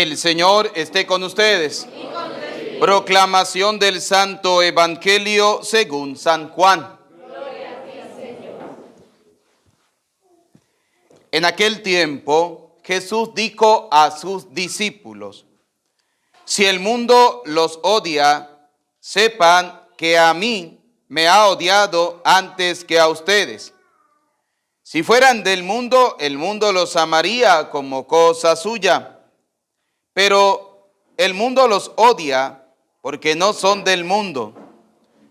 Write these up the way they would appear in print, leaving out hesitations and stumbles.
El Señor esté con ustedes. Proclamación del Santo Evangelio según San Juan. Gloria a ti, Señor. En aquel tiempo, Jesús dijo a sus discípulos: si el mundo los odia, sepan que a mí me ha odiado antes que a ustedes. Si fueran del mundo, el mundo los amaría como cosa suya. Pero el mundo los odia porque no son del mundo,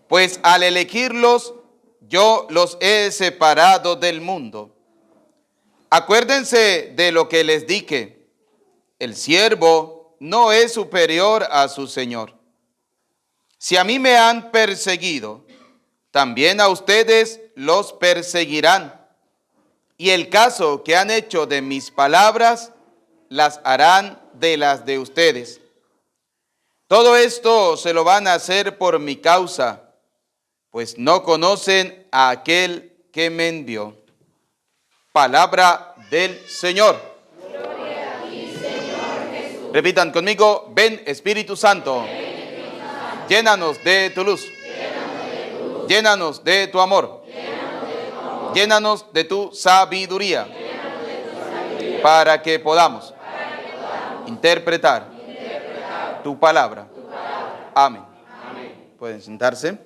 pues al elegirlos, yo los he separado del mundo. Acuérdense de lo que les dije: el siervo no es superior a su señor. Si a mí me han perseguido, también a ustedes los perseguirán. Y el caso que han hecho de mis palabras, las harán de las de ustedes. Todo esto se lo van a hacer por mi causa, pues no conocen a aquel que me envió. Palabra del Señor. Gloria a ti, Señor Jesús. Repitan conmigo: ven Espíritu Santo. Llénanos de tu luz. Llénanos de tu amor. Llénanos de tu sabiduría. Para que podamos interpretar tu palabra. Amén. Pueden sentarse.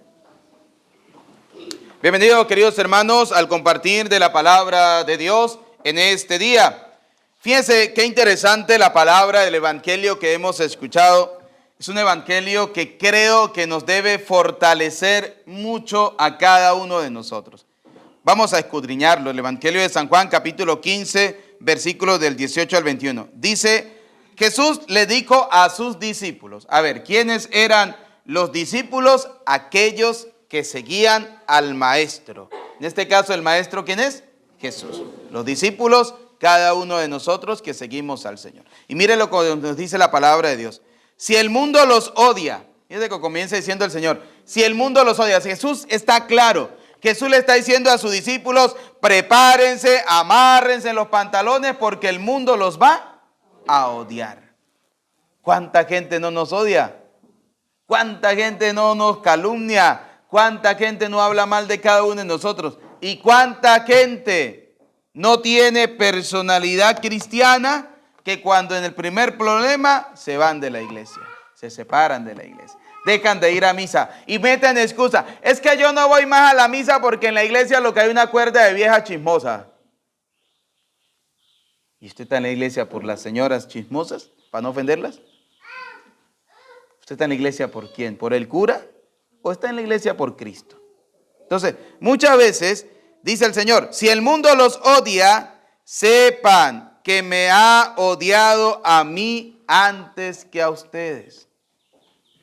Bienvenidos, queridos hermanos, al compartir de la palabra de Dios en este día. Fíjense qué interesante la palabra del evangelio que hemos escuchado. Es un evangelio que creo que nos debe fortalecer mucho a cada uno de nosotros. Vamos a escudriñarlo. El evangelio de San Juan, capítulo 15, versículos del 18 al 21. Dice: Jesús le dijo a sus discípulos. A ver, ¿quiénes eran los discípulos? Aquellos que seguían al maestro. En este caso, ¿el maestro quién es? Jesús. Los discípulos, cada uno de nosotros que seguimos al Señor. Y mire lo que nos dice la palabra de Dios. Si el mundo los odia, fíjate que comienza diciendo el Señor, si el mundo los odia, Jesús está claro. Jesús le está diciendo a sus discípulos: prepárense, amárrense los pantalones porque el mundo los va a odiar. ¿Cuánta gente no nos odia? ¿Cuánta gente no nos calumnia? ¿Cuánta gente no habla mal de cada uno de nosotros? ¿Y cuánta gente no tiene personalidad cristiana que cuando en el primer problema se van de la iglesia, se separan de la iglesia, dejan de ir a misa y meten excusa? Es que yo no voy más a la misa porque en la iglesia lo que hay una cuerda de vieja chismosa. ¿Y usted está en la iglesia por las señoras chismosas, para no ofenderlas? ¿Usted está en la iglesia por quién? ¿Por el cura? ¿O está en la iglesia por Cristo? Entonces, muchas veces dice el Señor: si el mundo los odia, sepan que me ha odiado a mí antes que a ustedes.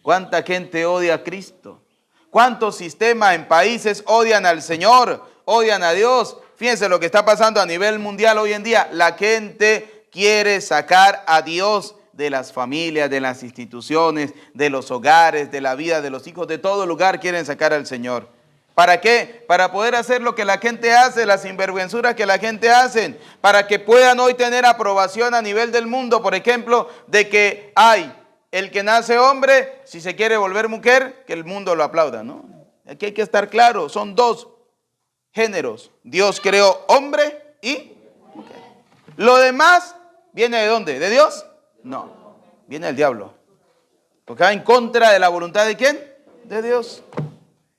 ¿Cuánta gente odia a Cristo? ¿Cuántos sistemas en países odian al Señor? Odian a Dios. Fíjense lo que está pasando a nivel mundial hoy en día. La gente quiere sacar a Dios de las familias, de las instituciones, de los hogares, de la vida de los hijos, de todo lugar quieren sacar al Señor. ¿Para qué? Para poder hacer lo que la gente hace, las sinvergüenzuras que la gente hace, para que puedan hoy tener aprobación a nivel del mundo, por ejemplo, de que hay el que nace hombre, si se quiere volver mujer, que el mundo lo aplauda, ¿no? Aquí hay que estar claro, son dos géneros. Dios creó hombre y mujer. Lo demás viene ¿de dónde? ¿De Dios? No, viene del diablo. Porque va en contra de la voluntad ¿de quién? De Dios.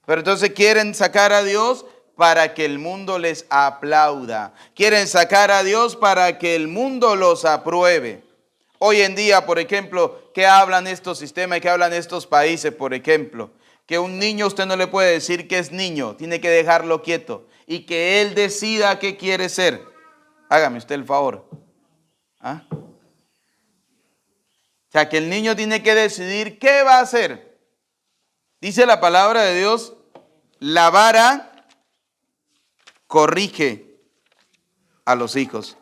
Pero entonces quieren sacar a Dios para que el mundo les aplauda. Quieren sacar a Dios para que el mundo los apruebe. Hoy en día, por ejemplo, ¿qué hablan estos sistemas y qué hablan estos países? Por ejemplo, que un niño usted no le puede decir que es niño, tiene que dejarlo quieto y que él decida qué quiere ser. Hágame usted el favor. ¿Ah? O sea, que el niño tiene que decidir qué va a hacer. Dice la palabra de Dios: la vara corrige a los hijos.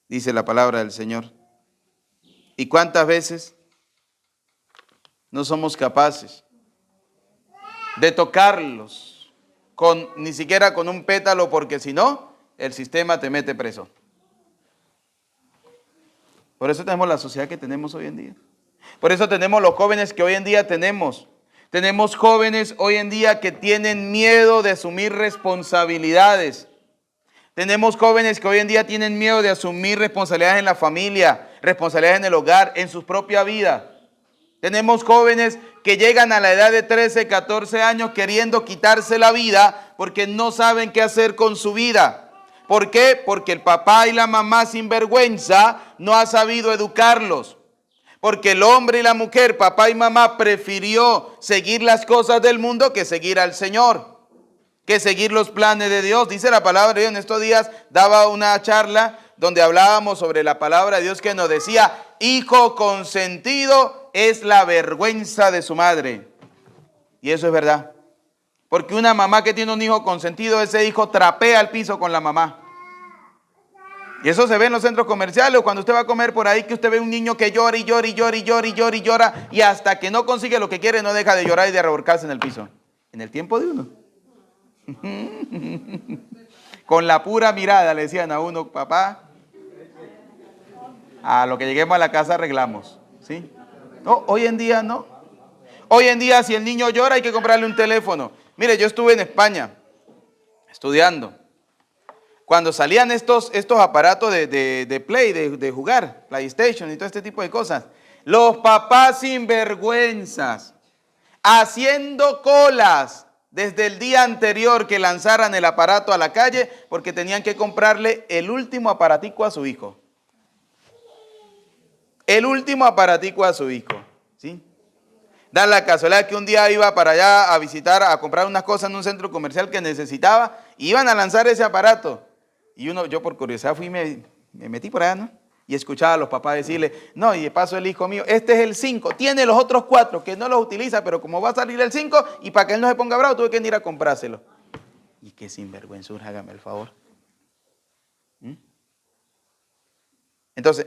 Dice la palabra del Señor. ¿Y cuántas veces no somos capaces de tocarlos ni siquiera con un pétalo, porque si no, el sistema te mete preso? Por eso tenemos la sociedad que tenemos hoy en día. Por eso tenemos los jóvenes que hoy en día tenemos. Tenemos jóvenes hoy en día que tienen miedo de asumir responsabilidades. Tenemos jóvenes que hoy en día tienen miedo de asumir responsabilidades en la familia, responsabilidades en el hogar, en su propia vida. Tenemos jóvenes que llegan a la edad de 13, 14 años queriendo quitarse la vida porque no saben qué hacer con su vida. ¿Por qué? Porque el papá y la mamá sin vergüenza no ha sabido educarlos. Porque el hombre y la mujer, papá y mamá, prefirió seguir las cosas del mundo que seguir al Señor, que seguir los planes de Dios. Dice la palabra de Dios, en estos días daba una charla donde hablábamos sobre la palabra de Dios que nos decía, hijo consentido es la vergüenza de su madre. Y eso es verdad. Porque una mamá que tiene un hijo consentido, ese hijo trapea el piso con la mamá. Y eso se ve en los centros comerciales o cuando usted va a comer por ahí, que usted ve un niño que llora y llora y llora y llora y llora y llora y hasta que no consigue lo que quiere no deja de llorar y de revolcarse en el piso. En el tiempo de uno. Con la pura mirada le decían a uno, papá, a lo que lleguemos a la casa arreglamos. ¿Sí? No, hoy en día no. Hoy en día si el niño llora hay que comprarle un teléfono. Mire, yo estuve en España estudiando. Cuando salían estos aparatos de play, de jugar, PlayStation y todo este tipo de cosas, los papás sinvergüenzas, haciendo colas desde el día anterior que lanzaran el aparato a la calle, porque tenían que comprarle el último aparatico a su hijo. El último aparatico a su hijo, ¿sí? Da la casualidad que un día iba para allá a visitar, a comprar unas cosas en un centro comercial que necesitaba, y iban a lanzar ese aparato. Y yo por curiosidad fui y me metí por allá, ¿no? Y escuchaba a los papás decirle, no, y de paso el hijo mío, este es el 5, tiene los otros 4 que no los utiliza, pero como va a salir el 5, y para que él no se ponga bravo, tuve que ir a comprárselo. Y qué sinvergüenza, hágame el favor. Entonces,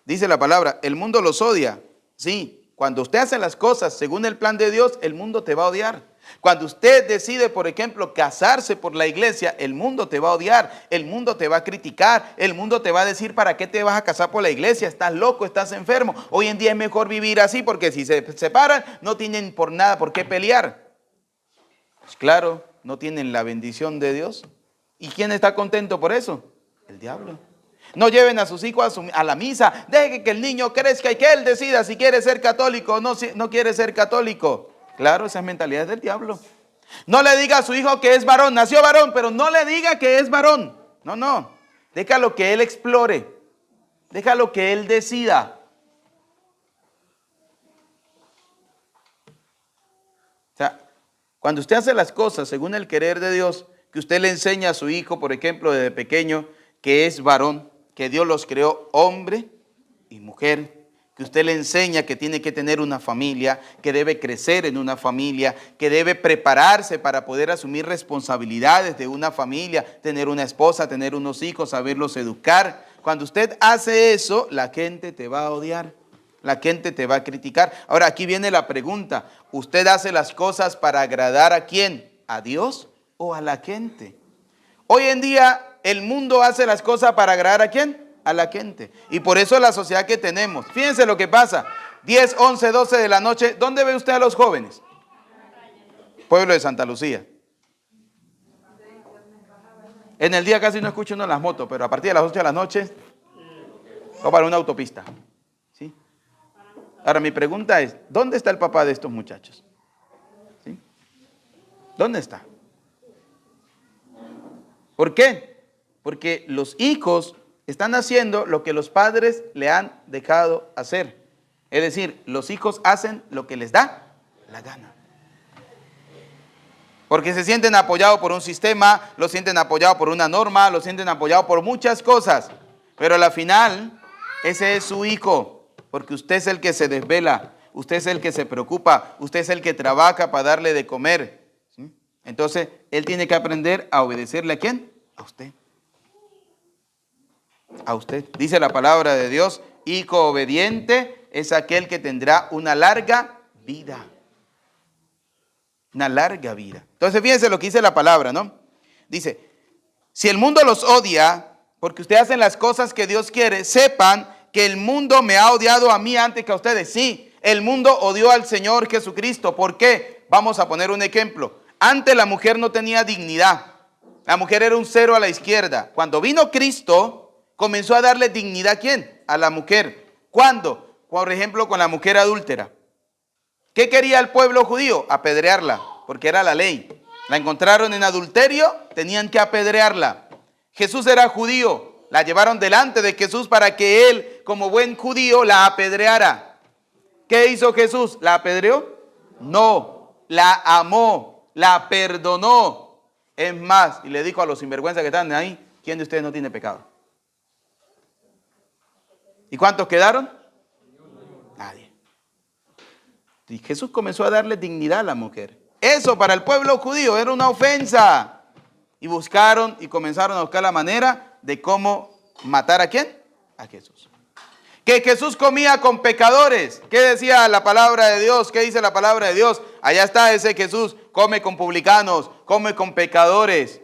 dice la palabra, el mundo los odia. Sí, cuando usted hace las cosas según el plan de Dios, el mundo te va a odiar. Cuando usted decide, por ejemplo, casarse por la iglesia, el mundo te va a odiar, el mundo te va a criticar, el mundo te va a decir, ¿para qué te vas a casar por la iglesia? Estás loco, estás enfermo. Hoy en día es mejor vivir así porque si se separan, no tienen por nada por qué pelear. Pues claro, no tienen la bendición de Dios. ¿Y quién está contento por eso? El diablo. No lleven a sus hijos a la misa, dejen que el niño crezca y que él decida si quiere ser católico o no quiere ser católico. Claro, esa es mentalidad del diablo. No le diga a su hijo que es varón, nació varón, pero no le diga que es varón. No. Déjalo que él explore. Déjalo que él decida. O sea, cuando usted hace las cosas según el querer de Dios, que usted le enseña a su hijo, por ejemplo, desde pequeño, que es varón, que Dios los creó hombre y mujer, que usted le enseña que tiene que tener una familia, que debe crecer en una familia, que debe prepararse para poder asumir responsabilidades de una familia, tener una esposa, tener unos hijos, saberlos educar. Cuando usted hace eso, la gente te va a odiar, la gente te va a criticar. Ahora, aquí viene la pregunta, ¿usted hace las cosas para agradar a quién? ¿A Dios o a la gente? Hoy en día el mundo hace las cosas para agradar ¿a quién? A la gente. Y por eso la sociedad que tenemos. Fíjense lo que pasa. 10, 11, 12 de la noche. ¿Dónde ve usted a los jóvenes? Pueblo de Santa Lucía. En el día casi no escucho uno las motos, pero a partir de las 8 de la noche o para una autopista. ¿Sí? Ahora mi pregunta es, ¿dónde está el papá de estos muchachos? ¿Sí? ¿Dónde está? ¿Por qué? Porque los hijos están haciendo lo que los padres le han dejado hacer. Es decir, los hijos hacen lo que les da la gana. Porque se sienten apoyados por un sistema, los sienten apoyados por una norma, los sienten apoyados por muchas cosas. Pero a la final, ese es su hijo. Porque usted es el que se desvela, usted es el que se preocupa, usted es el que trabaja para darle de comer. ¿Sí? Entonces, él tiene que aprender a obedecerle ¿a quién? A usted. A usted. Dice la palabra de Dios, hijo obediente es aquel que tendrá una larga vida. Una larga vida. Entonces, fíjense lo que dice la palabra, ¿no? Dice, si el mundo los odia porque ustedes hacen las cosas que Dios quiere, sepan que el mundo me ha odiado a mí antes que a ustedes. Sí, el mundo odió al Señor Jesucristo. ¿Por qué? Vamos a poner un ejemplo. Antes la mujer no tenía dignidad. La mujer era un cero a la izquierda. Cuando vino Cristo, comenzó a darle dignidad ¿a quién? A la mujer. ¿Cuándo? Por ejemplo, con la mujer adúltera. ¿Qué quería el pueblo judío? Apedrearla, porque era la ley. La encontraron en adulterio, tenían que apedrearla. Jesús era judío. La llevaron delante de Jesús para que él, como buen judío, la apedreara. ¿Qué hizo Jesús? ¿La apedreó? No, la amó, la perdonó. Es más, y le dijo a los sinvergüenzas que están ahí, ¿quién de ustedes no tiene pecado? ¿Y cuántos quedaron? Nadie. Y Jesús comenzó a darle dignidad a la mujer. Eso para el pueblo judío era una ofensa. Y buscaron y comenzaron a buscar la manera de cómo matar ¿a quién? A Jesús. Que Jesús comía con pecadores. ¿Qué decía la palabra de Dios? ¿Qué dice la palabra de Dios? Allá está ese Jesús. Come con publicanos, come con pecadores.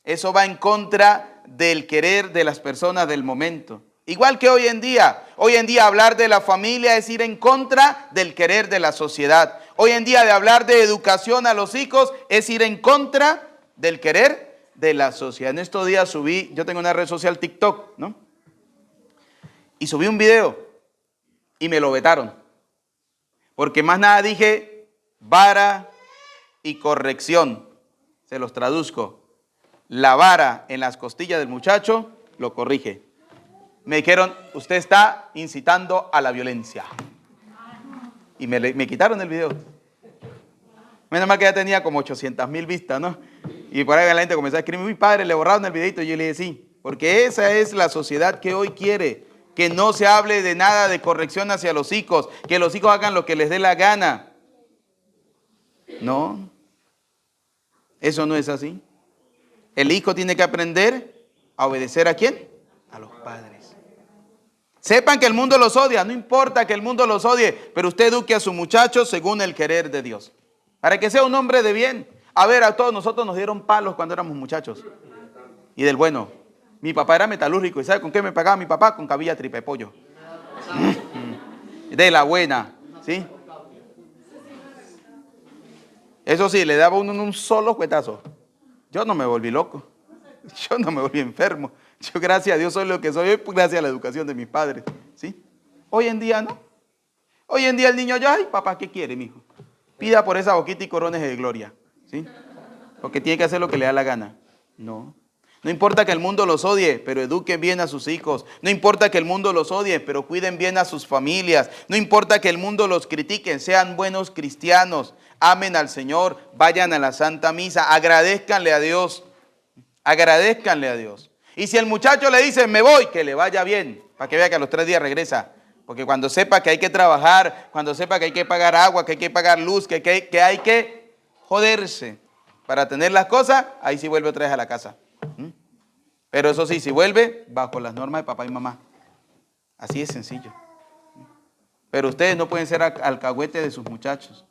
Eso va en contra del querer de las personas del momento. Igual que hoy en día. Hoy en día hablar de la familia es ir en contra del querer de la sociedad. Hoy en día de hablar de educación a los hijos es ir en contra del querer de la sociedad. En estos días subí, yo tengo una red social TikTok, ¿no? Y subí un video y me lo vetaron. Porque más nada dije vara y corrección. Se los traduzco. La vara en las costillas del muchacho lo corrige. Me dijeron, usted está incitando a la violencia. Y me quitaron el video. Menos mal que ya tenía como 800,000 vistas, ¿no? Y por ahí la gente comenzó a escribir, mi padre, le borraron el videito. Y yo le dije, sí, porque esa es la sociedad que hoy quiere. Que no se hable de nada de corrección hacia los hijos. Que los hijos hagan lo que les dé la gana. No. Eso no es así. El hijo tiene que aprender a obedecer ¿a quién? A los padres. Sepan que el mundo los odia. No importa que el mundo los odie. Pero usted eduque a su muchacho según el querer de Dios. Para que sea un hombre de bien. A ver, a todos nosotros nos dieron palos cuando éramos muchachos. Y del bueno. Mi papá era metalúrgico. ¿Y sabe con qué me pagaba mi papá? Con cabilla tripa de pollo. De la buena. ¿Sí? Eso sí, le daba uno un solo cuetazo. Yo no me volví loco. Yo no me volví enfermo. Yo, gracias a Dios, soy lo que soy hoy, gracias a la educación de mis padres. ¿Sí? Hoy en día no. Hoy en día el niño ya, ay, papá, ¿qué quiere, mijo? Pida por esa boquita y corones de gloria. ¿Sí? Porque tiene que hacer lo que le da la gana. No. No importa que el mundo los odie, pero eduquen bien a sus hijos. No importa que el mundo los odie, pero cuiden bien a sus familias. No importa que el mundo los critique, sean buenos cristianos. Amen al Señor, vayan a la Santa Misa, agradézcanle a Dios. Agradézcanle a Dios. Y si el muchacho le dice, me voy, que le vaya bien, para que vea que a los 3 días regresa. Porque cuando sepa que hay que trabajar, cuando sepa que hay que pagar agua, que hay que pagar luz, que hay que joderse para tener las cosas, ahí sí vuelve otra vez a la casa. Pero eso sí, si vuelve, bajo las normas de papá y mamá. Así es sencillo. Pero ustedes no pueden ser alcahuete de sus muchachos.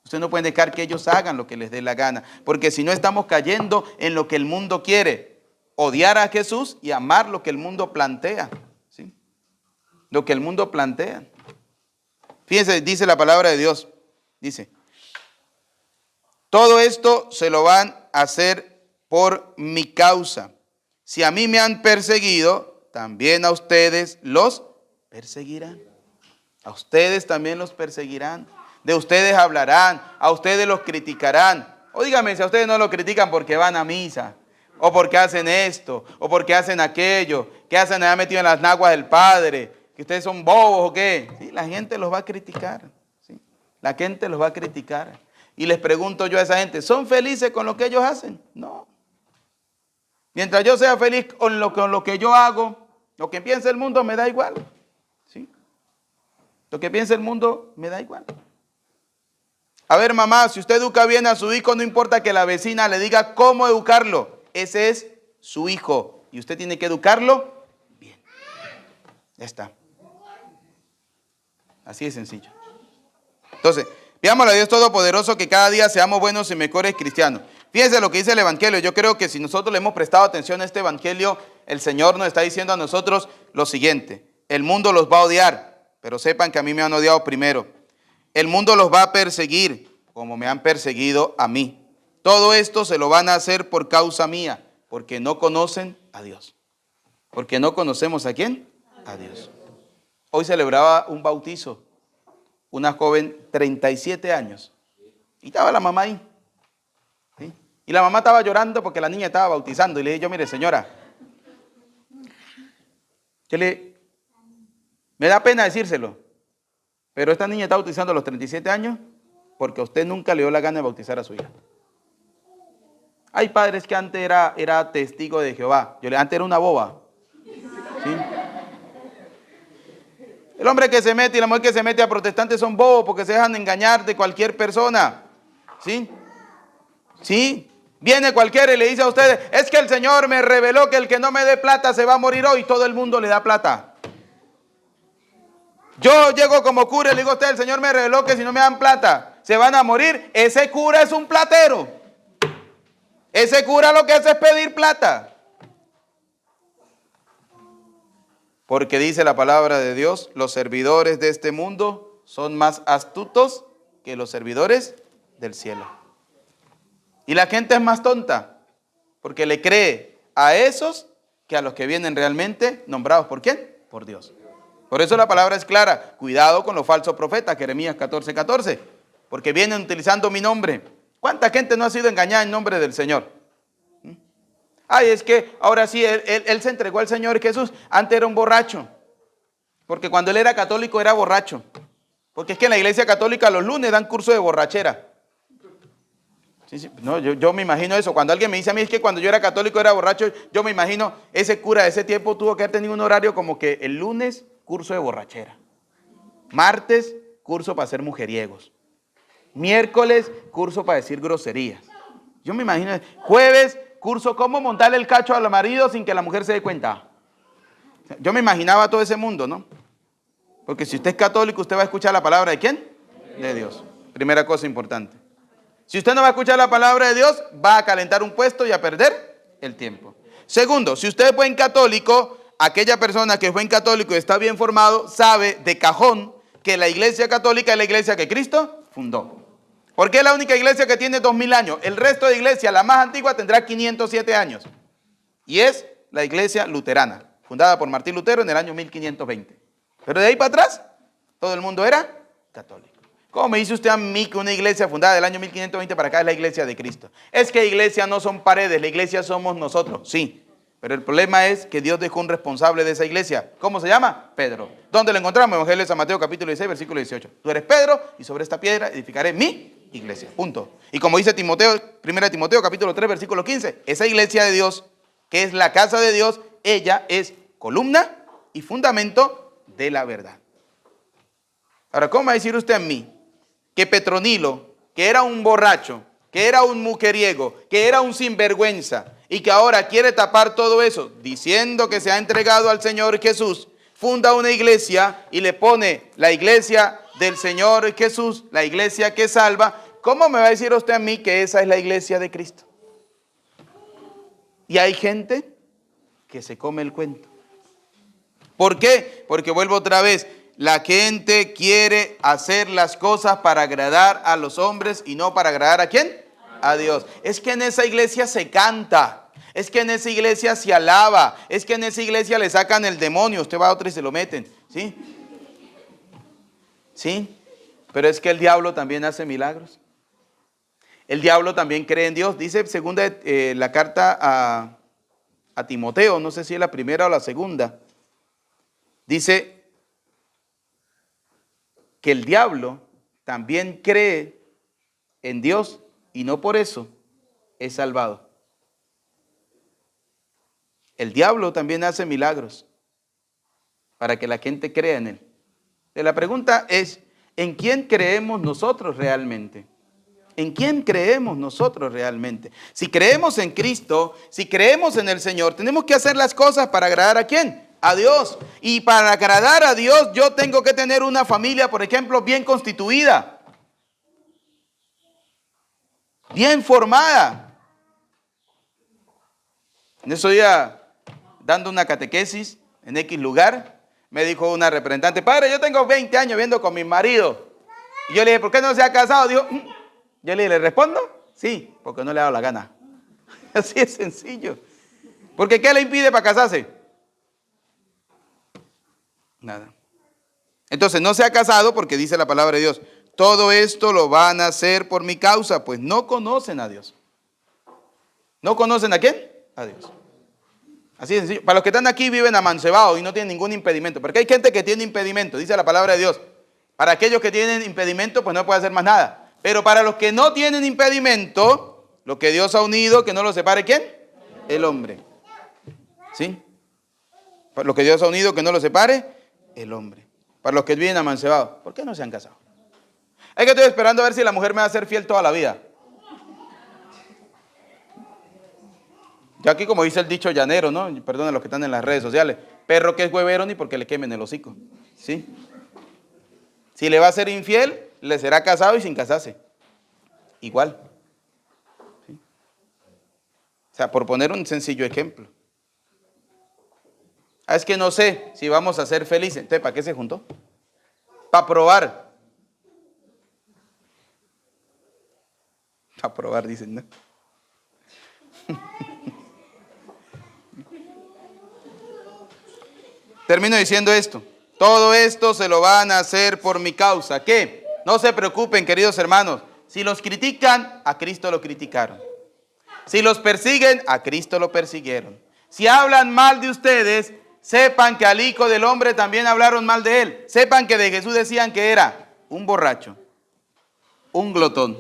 Ustedes no pueden dejar que ellos hagan lo que les dé la gana. Porque si no estamos cayendo en lo que el mundo quiere. Odiar a Jesús y amar lo que el mundo plantea. ¿Sí? Lo que el mundo plantea. Fíjense, dice la palabra de Dios. Dice, todo esto se lo van a hacer por mi causa. Si a mí me han perseguido, también a ustedes los perseguirán. A ustedes también los perseguirán. De ustedes hablarán, a ustedes los criticarán. O dígame si a ustedes no los critican porque van a misa, o porque hacen esto, o porque hacen aquello, que hacen allá metido en las naguas del Padre, que ustedes son bobos o qué. Sí, la gente los va a criticar. ¿Sí? La gente los va a criticar. Y les pregunto yo a esa gente, ¿son felices con lo que ellos hacen? No. Mientras yo sea feliz con lo que yo hago, lo que piense el mundo me da igual. ¿Sí? Lo que piense el mundo me da igual. A ver, mamá, si usted educa bien a su hijo, no importa que la vecina le diga cómo educarlo. Ese es su hijo. Y usted tiene que educarlo bien. Ya está. Así de sencillo. Entonces, pidámosle a Dios Todopoderoso que cada día seamos buenos y mejores cristianos. Fíjense lo que dice el Evangelio. Yo creo que si nosotros le hemos prestado atención a este Evangelio, el Señor nos está diciendo a nosotros lo siguiente. el mundo los va a odiar, pero sepan que a mí me han odiado primero. El mundo los va a perseguir, como me han perseguido a mí. Todo esto se lo van a hacer por causa mía, porque no conocen a Dios. Porque no conocemos ¿a quién? A Dios. Hoy celebraba un bautizo, una joven, 37 años. Y estaba la mamá ahí. ¿Sí? Y la mamá estaba llorando porque la niña estaba bautizando. Y le dije yo, mire señora, me da pena decírselo, pero esta niña está bautizando a los 37 años porque a usted nunca le dio la gana de bautizar a su hija. Hay padres que antes era testigo de Jehová. Antes era una boba. ¿Sí? El hombre que se mete y la mujer que se mete a protestantes son bobos porque se dejan engañar de cualquier persona. ¿Sí? ¿Sí? Viene cualquiera y le dice a ustedes, es que el Señor me reveló que el que no me dé plata se va a morir hoy. Todo el mundo le da plata. Yo llego como cura y le digo a usted, el Señor me reveló que si no me dan plata se van a morir. Ese cura es un platero. Ese cura lo que hace es pedir plata. Porque dice la palabra de Dios, los servidores de este mundo son más astutos que los servidores del cielo. Y la gente es más tonta, porque le cree a esos que a los que vienen realmente nombrados. ¿Por quién? Por Dios. Por eso la palabra es clara. Cuidado con los falsos profetas, Jeremías 14:14, porque vienen utilizando mi nombre. ¿Cuánta gente no ha sido engañada en nombre del Señor? Ay, es que ahora sí, él se entregó al Señor Jesús. Antes era un borracho, porque cuando él era católico era borracho. Porque es que en la iglesia católica los lunes dan curso de borrachera. Sí, no, yo me imagino eso. Cuando alguien me dice a mí es que cuando yo era católico era borracho, yo me imagino ese cura de ese tiempo tuvo que haber tenido un horario como que el lunes, curso de borrachera. Martes, curso para ser mujeriegos. Miércoles, curso para decir groserías. Yo me imagino, jueves, curso cómo montarle el cacho al marido sin que la mujer se dé cuenta. Yo me imaginaba todo ese mundo, ¿no? Porque si usted es católico, usted va a escuchar la palabra ¿de quién? De Dios. Primera cosa importante. Si usted no va a escuchar la palabra de Dios, va a calentar un puesto y a perder el tiempo. Segundo, si usted es buen católico, aquella persona que es buen católico y está bien formado, sabe de cajón que la iglesia católica es la iglesia que Cristo fundó. Porque es la única iglesia que tiene 2000 años. El resto de iglesias, la más antigua, tendrá 507 años. Y es la iglesia luterana, fundada por Martín Lutero en el año 1520. Pero de ahí para atrás, todo el mundo era católico. ¿Cómo me dice usted a mí que una iglesia fundada del año 1520 para acá es la iglesia de Cristo? Es que iglesia no son paredes, la iglesia somos nosotros, sí. Pero el problema es que Dios dejó un responsable de esa iglesia. ¿Cómo se llama? Pedro. ¿Dónde lo encontramos? Evangelio de San Mateo capítulo 16, versículo 18. Tú eres Pedro y sobre esta piedra edificaré mi iglesia. Punto. Y como dice Timoteo, 1 Timoteo capítulo 3, versículo 15, esa iglesia de Dios, que es la casa de Dios, ella es columna y fundamento de la verdad. Ahora, ¿cómo va a decir usted a mí que Petronilo, que era un borracho, que era un mujeriego, que era un sinvergüenza y que ahora quiere tapar todo eso diciendo que se ha entregado al Señor Jesús, funda una iglesia y le pone la iglesia del Señor Jesús, la iglesia que salva? ¿Cómo me va a decir usted a mí que esa es la iglesia de Cristo? Y hay gente que se come el cuento. ¿Por qué? Porque vuelvo otra vez. La gente quiere hacer las cosas para agradar a los hombres y no para agradar ¿a quién? A Dios. Es que en esa iglesia se canta. Es que en esa iglesia se alaba. Es que en esa iglesia le sacan el demonio. Usted va a otra y se lo meten. ¿Sí? ¿Sí? Pero es que el diablo también hace milagros. El diablo también cree en Dios. Dice segunda la carta a Timoteo. No sé si es la primera o la segunda. Dice que el diablo también cree en Dios y no por eso es salvado. El diablo también hace milagros para que la gente crea en él. La pregunta es, ¿en quién creemos nosotros realmente? ¿En quién creemos nosotros realmente? Si creemos en Cristo, si creemos en el Señor, tenemos que hacer las cosas para agradar ¿a quién? A Dios. Y para agradar a Dios yo tengo que tener una familia, por ejemplo, bien constituida, bien formada. En eso día, dando una catequesis en X lugar, Me dijo una representante, padre, yo tengo 20 años viendo con mi marido. Y yo le dije, ¿por qué no se ha casado? Dijo, yo le dije, ¿le respondo? Sí, porque no le ha dado la gana. Así es sencillo. Porque ¿qué le impide para casarse? Nada. Entonces no se ha casado porque dice la palabra de Dios, todo esto lo van a hacer por mi causa, pues no conocen a Dios. ¿No conocen a quién? A Dios. Así de sencillo. Para los que están aquí viven amancebados y no tienen ningún impedimento. Porque hay gente que tiene impedimento, dice la palabra de Dios. Para aquellos que tienen impedimento, pues no puede hacer más nada. Pero para los que no tienen impedimento, lo que Dios ha unido, que no lo separe, ¿quién? El hombre. ¿Sí? Para lo que Dios ha unido, que no lo separe, el hombre. Para los que viven amancebados, ¿por qué no se han casado? Es que estoy esperando a ver si la mujer me va a ser fiel toda la vida. Yo aquí, como dice el dicho llanero, ¿no? Perdón a los que están en las redes sociales. Perro que es huevero ni porque le quemen el hocico. ¿Sí? Si le va a ser infiel, le será casado y sin casarse. Igual. ¿Sí? O sea, por poner un sencillo ejemplo. Es que no sé si vamos a ser felices. Entonces, ¿para qué se juntó? Para probar. Para probar, dicen, ¿no? Termino diciendo esto. Todo esto se lo van a hacer por mi causa. ¿Qué? No se preocupen, queridos hermanos. Si los critican, a Cristo lo criticaron. Si los persiguen, a Cristo lo persiguieron. Si hablan mal de ustedes, sepan que al Hijo del Hombre también hablaron mal de él. Sepan que de Jesús decían que era un borracho, un glotón,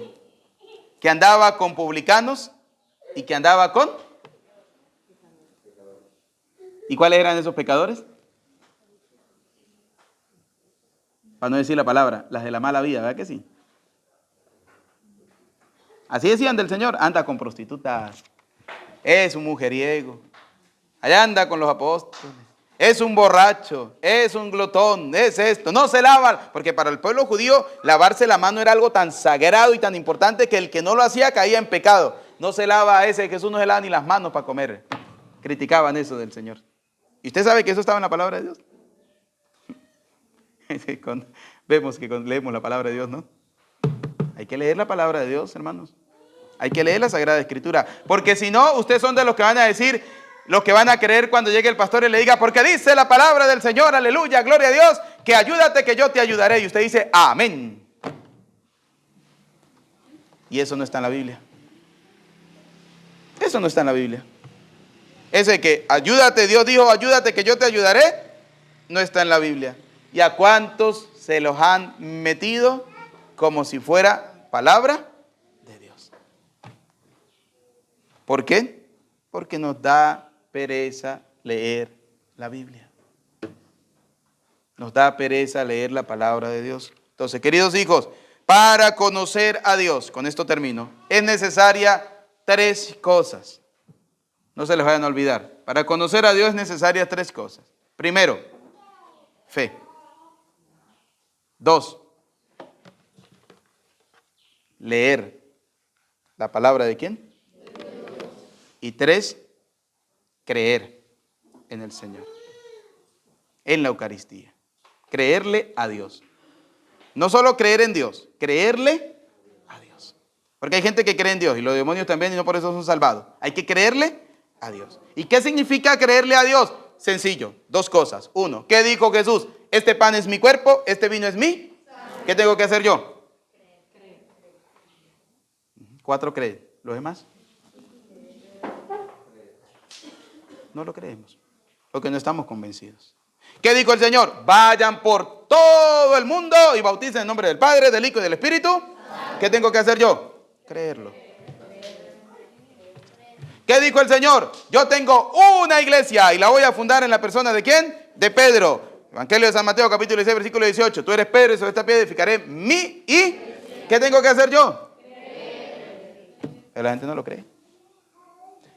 que andaba con publicanos y que andaba con... ¿Y cuáles eran esos pecadores? Para no decir la palabra, las de la mala vida, ¿verdad que sí? Así decían del Señor, anda con prostitutas, es un mujeriego, allá anda con los apóstoles, es un borracho, es un glotón, es esto, no se lava, porque para el pueblo judío lavarse la mano era algo tan sagrado y tan importante que el que no lo hacía caía en pecado. No se lava ese, Jesús no se lava ni las manos para comer. Criticaban eso del Señor. ¿Y usted sabe que eso estaba en la palabra de Dios? Vemos que cuando leemos la palabra de Dios, ¿no? Hay que leer la palabra de Dios, hermanos. Hay que leer la Sagrada Escritura. Porque si no, ustedes son de los que van a decir, los que van a creer cuando llegue el pastor y le diga, porque dice la palabra del Señor, aleluya, gloria a Dios, que ayúdate que yo te ayudaré. Y usted dice, amén. Y eso no está en la Biblia. Eso no está en la Biblia. Ese que ayúdate, Dios dijo, ayúdate que yo te ayudaré, no está en la Biblia. ¿Y a cuántos se los han metido como si fuera palabra de Dios? ¿Por qué? Porque nos da pereza leer la Biblia. Nos da pereza leer la palabra de Dios. Entonces, queridos hijos, para conocer a Dios, con esto termino, es necesaria 3 cosas. No se les vayan a olvidar. Para conocer a Dios es necesaria 3 cosas. Primero, fe. 2, leer la palabra de quién. Y 3, creer en el Señor, en la Eucaristía. Creerle a Dios. No solo creer en Dios, creerle a Dios. Porque hay gente que cree en Dios y los demonios también y no por eso son salvados. Hay que creerle a Dios. ¿Y qué significa creerle a Dios? Sencillo, 2 cosas. 1, ¿qué dijo Jesús? Este pan es mi cuerpo, este vino es mi. ¿Qué tengo que hacer yo? 4, creen. ¿Los demás? No lo creemos, porque no estamos convencidos. ¿Qué dijo el Señor? Vayan por todo el mundo y bauticen en el nombre del Padre, del Hijo y del Espíritu. ¿Qué tengo que hacer yo? Creerlo. ¿Qué dijo el Señor? Yo tengo una iglesia y la voy a fundar en la persona ¿de quién? De Pedro. Evangelio de San Mateo, capítulo 16, versículo 18. Tú eres Pedro y sobre esta piedra edificaré mi y... ¿Qué tengo que hacer yo? Pero la gente no lo cree.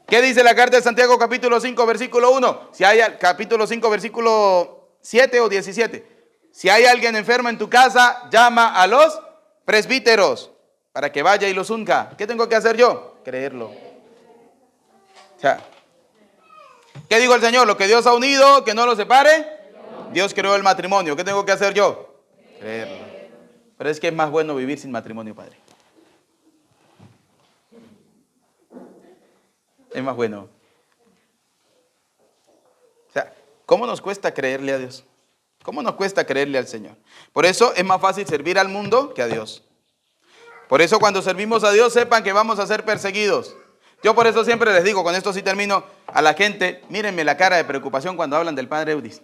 ¿Qué dice la carta de Santiago, capítulo 5, versículo 1? Si hay, capítulo 5, versículo 7 o 17. Si hay alguien enfermo en tu casa, llama a los presbíteros para que vaya y los unja. ¿Qué tengo que hacer yo? Creerlo. O sea, ¿qué dijo el Señor? Lo que Dios ha unido, que no lo separe. Dios creó el matrimonio. ¿Qué tengo que hacer yo? Creerlo. Pero es que es más bueno vivir sin matrimonio, Padre. Es más bueno. O sea, ¿cómo nos cuesta creerle a Dios? ¿Cómo nos cuesta creerle al Señor? Por eso es más fácil servir al mundo que a Dios. Por eso cuando servimos a Dios, sepan que vamos a ser perseguidos. Yo por eso siempre les digo, con esto sí termino, a la gente, mírenme la cara de preocupación cuando hablan del Padre Eudis.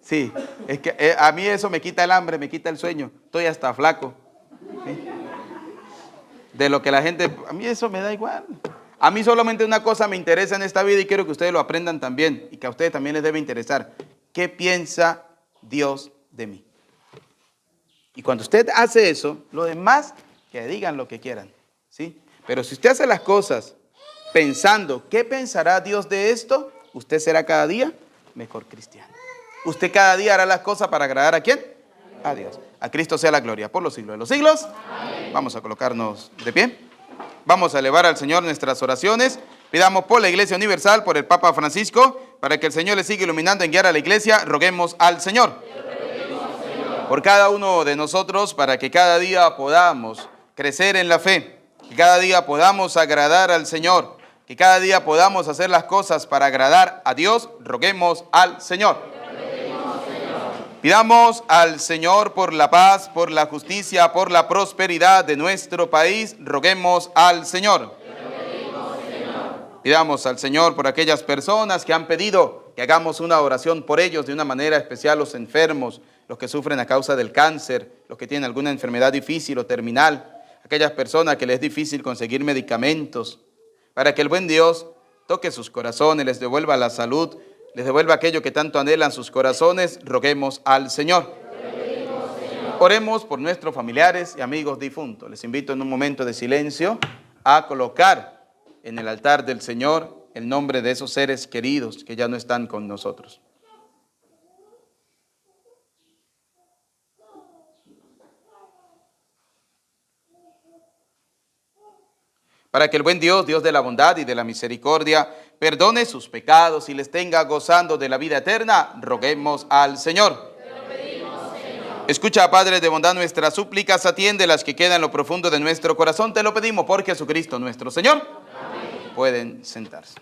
Sí, es que a mí eso me quita el hambre, me quita el sueño. Estoy hasta flaco. ¿Sí? De lo que la gente, a mí eso me da igual. A mí solamente una cosa me interesa en esta vida y quiero que ustedes lo aprendan también y que a ustedes también les debe interesar. ¿Qué piensa Dios de mí? Y cuando usted hace eso, lo demás, que digan lo que quieran, ¿sí? Pero si usted hace las cosas pensando, ¿qué pensará Dios de esto? Usted será cada día mejor cristiano. Usted cada día hará las cosas para agradar ¿a quién? A Dios. A Cristo sea la gloria por los siglos de los siglos. Amén. Vamos a colocarnos de pie. Vamos a elevar al Señor nuestras oraciones. Pidamos por la Iglesia Universal, por el Papa Francisco, para que el Señor le siga iluminando en guiar a la Iglesia. Roguemos al Señor. Por cada uno de nosotros, para que cada día podamos crecer en la fe, que cada día podamos agradar al Señor, que cada día podamos hacer las cosas para agradar a Dios. Roguemos al Señor. Pidamos al Señor por la paz, por la justicia, por la prosperidad de nuestro país. Roguemos al Señor. Pidamos al Señor por aquellas personas que han pedido que hagamos una oración por ellos de una manera especial, los enfermos, los que sufren a causa del cáncer, los que tienen alguna enfermedad difícil o terminal, aquellas personas que les es difícil conseguir medicamentos, para que el buen Dios toque sus corazones, les devuelva la salud, les devuelva aquello que tanto anhelan sus corazones. Roguemos al Señor. Oremos por nuestros familiares y amigos difuntos. Les invito en un momento de silencio a colocar en el altar del Señor el nombre de esos seres queridos que ya no están con nosotros. Para que el buen Dios, Dios de la bondad y de la misericordia, perdone sus pecados y les tenga gozando de la vida eterna, roguemos al Señor. Te lo pedimos, Señor. Escucha, Padre de bondad, nuestras súplicas, atiende las que quedan en lo profundo de nuestro corazón. Te lo pedimos por Jesucristo nuestro Señor. Amén. Pueden sentarse.